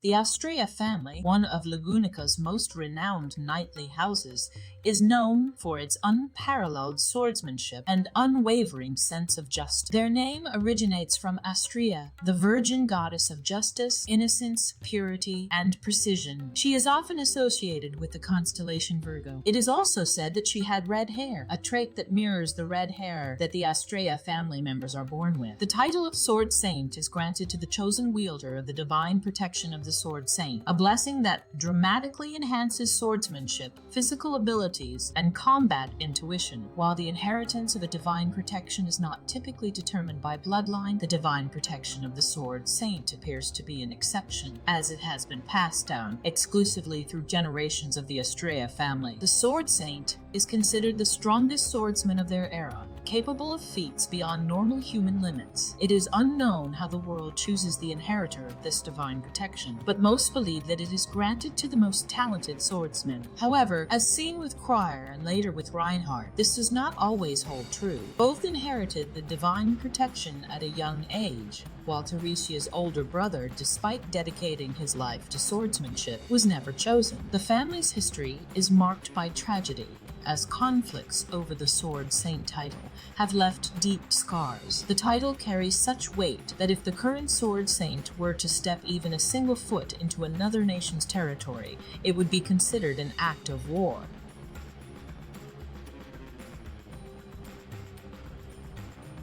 The Astrea family, one of Louanna's most renowned knightly houses, is known for its unparalleled swordsmanship and unwavering sense of justice. Their name originates from Astrea, the virgin goddess of justice, innocence, purity, and precision. She is often associated with the constellation Virgo. It is also said that she had red hair, a trait that mirrors the red hair that the Astrea family members are born with. The title of Sword Saint is granted to the chosen wielder of the divine protection of the Sword Saint, a blessing that dramatically enhances swordsmanship, physical abilities, and combat intuition. While the inheritance of a divine protection is not typically determined by bloodline, the divine protection of the Sword Saint appears to be an exception, as it has been passed down exclusively through generations of the Astrea family. The Sword Saint is considered the strongest swordsman of their era, capable of feats beyond normal human limits. It is unknown how the world chooses the inheritor of this divine protection, but most believe that it is granted to the most talented swordsmen. However, as seen with Crier and later with Reinhard, this does not always hold true. Both inherited the divine protection at a young age, while Theresia's older brother, despite dedicating his life to swordsmanship, was never chosen. The family's history is marked by tragedy, as conflicts over the Sword Saint title have left deep scars. The title carries such weight that if the current Sword Saint were to step even a single foot into another nation's territory, it would be considered an act of war.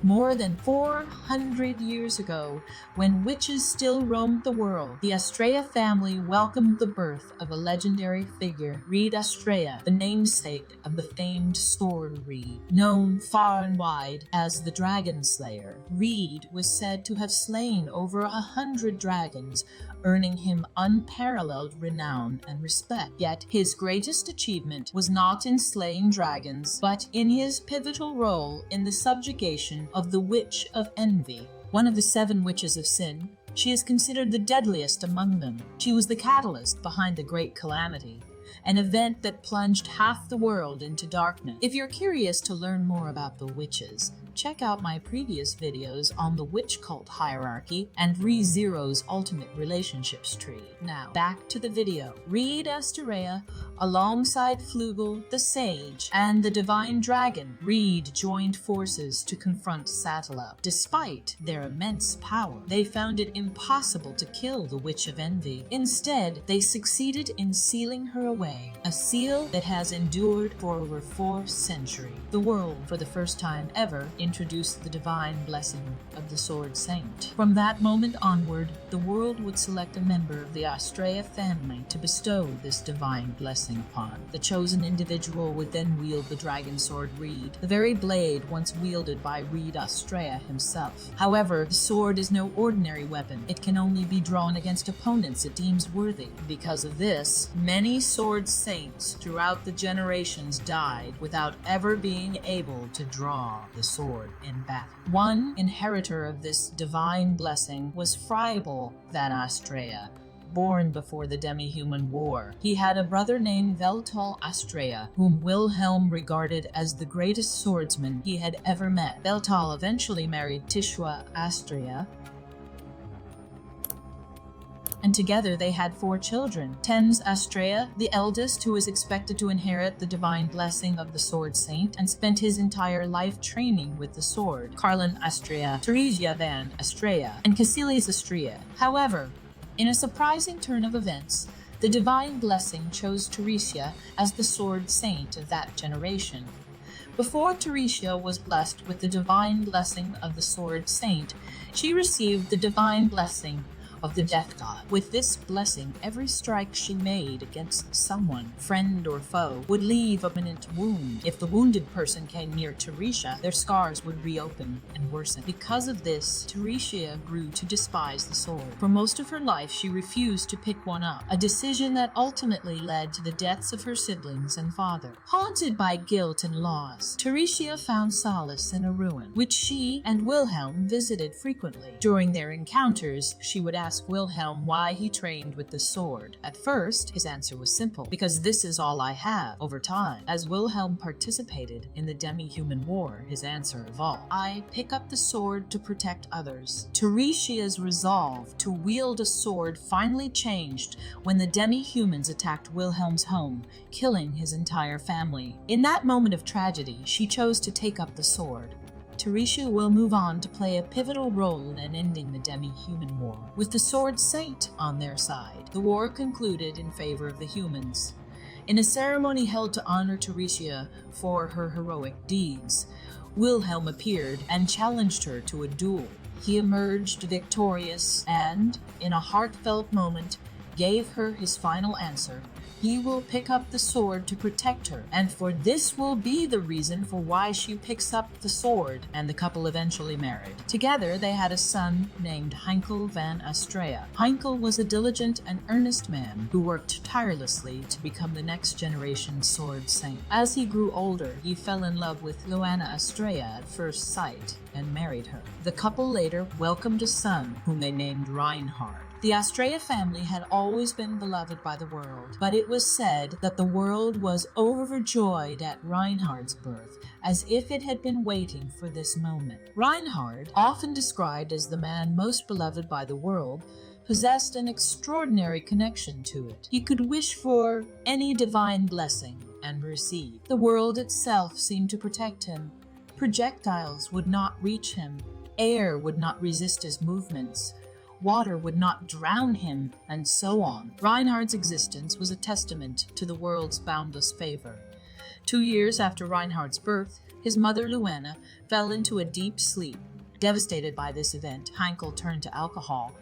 More than 400 years ago, when witches still roamed the world, the Astrea family welcomed the birth of a legendary figure, Reid Astrea, the namesake of the famed sword Reid. Known far and wide as the Dragon Slayer, Reid was said to have slain over 100 dragons, earning him unparalleled renown and respect. Yet his greatest achievement was not in slaying dragons, but in his pivotal role in the subjugation of the Witch of Envy, one of the 7 witches of sin. She is considered the deadliest among them. She was the catalyst behind the Great Calamity, an event that plunged half the world into darkness. If you're curious to learn more about the witches, check out my previous videos on the witch cult hierarchy and ReZero's ultimate relationships tree. Now, back to the video. Reid Astrea, alongside Flugel, the Sage, and the Divine Dragon, Reid joined forces to confront Satella. Despite their immense power, they found it impossible to kill the Witch of Envy. Instead, they succeeded in sealing her away, a seal that has endured for over 4 centuries. The world, for the first time ever, introduced the divine blessing of the Sword Saint. From that moment onward, the world would select a member of the Astrea family to bestow this divine blessing upon. The chosen individual would then wield the dragon sword Reid, the very blade once wielded by Reid Astrea himself. However, the sword is no ordinary weapon. It can only be drawn against opponents it deems worthy. Because of this, many Sword Saints throughout the generations died without ever being able to draw the sword in battle. One inheritor of this divine blessing was Fribal van Astrea, born before the Demi-Human War. He had a brother named Veltol Astrea, whom Wilhelm regarded as the greatest swordsman he had ever met. Veltol eventually married Tishwa Astrea, and together they had 4 children. Tens Astrea, the eldest, who was expected to inherit the divine blessing of the Sword Saint and spent his entire life training with the sword. Carlin Astrea, Theresia van Astrea, and Cassilis Astrea. However, in a surprising turn of events, the divine blessing chose Theresia as the Sword Saint of that generation. Before Theresia was blessed with the divine blessing of the Sword Saint, she received the divine blessing of the Death God. With this blessing, every strike she made against someone, friend or foe, would leave a permanent wound. If the wounded person came near Theresia, their scars would reopen and worsen. Because of this, Theresia grew to despise the sword. For most of her life, she refused to pick one up, a decision that ultimately led to the deaths of her siblings and father. Haunted by guilt and loss, Theresia found solace in a ruin, which she and Wilhelm visited frequently. During their encounters, she would ask asked Wilhelm why he trained with the sword. At first, his answer was simple, because this is all I have. Over time, as Wilhelm participated in the Demi-Human war, his answer evolved. I pick up the sword to protect others. Theresia's resolve to wield a sword finally changed when the Demi-Humans attacked Wilhelm's home, killing his entire family. In that moment of tragedy, she chose to take up the sword. Theresia will move on to play a pivotal role in ending the Demi-Human war. With the Sword Saint on their side, the war concluded in favor of the humans. In a ceremony held to honor Theresia for her heroic deeds, Wilhelm appeared and challenged her to a duel. He emerged victorious and, in a heartfelt moment, gave her his final answer. He will pick up the sword to protect her, and for this will be the reason for why she picks up the sword, and the couple eventually married. Together, they had a son named Heinkel van Astrea. Heinkel was a diligent and earnest man who worked tirelessly to become the next generation's sword saint. As he grew older, he fell in love with Louanna Astrea at first sight and married her. The couple later welcomed a son whom they named Reinhard. The Astrea family had always been beloved by the world, but it was said that the world was overjoyed at Reinhard's birth, as if it had been waiting for this moment. Reinhard, often described as the man most beloved by the world, possessed an extraordinary connection to it. He could wish for any divine blessing and receive. The world itself seemed to protect him. Projectiles would not reach him. Air would not resist his movements. Water would not drown him, and so on. Reinhard's existence was a testament to the world's boundless favor. 2 years after Reinhard's birth, his mother Louanna fell into a deep sleep. Devastated by this event, Heinkel turned to alcohol,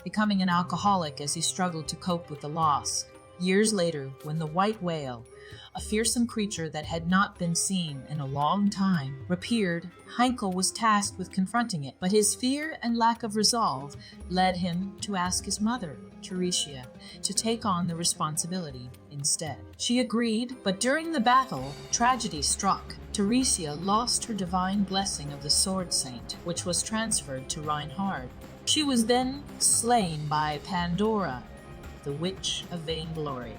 becoming an alcoholic as he struggled to cope with the loss. Years later, when the white whale, a fearsome creature that had not been seen in a long time, appeared, Heinkel was tasked with confronting it, but his fear and lack of resolve led him to ask his mother, Theresia, to take on the responsibility instead. She agreed, but during the battle, tragedy struck. Theresia lost her divine blessing of the Sword Saint, which was transferred to Reinhard. She was then slain by Pandora, the witch of vainglory.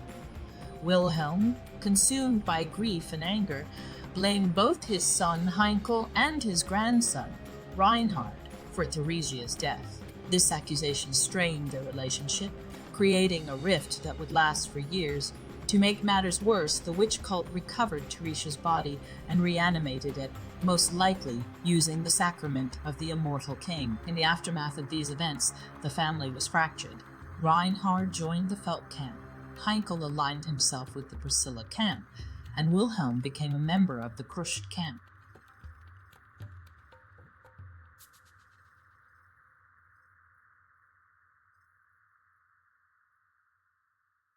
Wilhelm, consumed by grief and anger, blamed both his son Heinkel and his grandson, Reinhard, for Theresia's death. This accusation strained their relationship, creating a rift that would last for years. To make matters worse, the witch cult recovered Theresia's body and reanimated it, most likely using the sacrament of the immortal king. In the aftermath of these events, the family was fractured. Reinhard joined the Felt camp. Heinkel aligned himself with the Priscilla camp, and Wilhelm became a member of the crushed camp.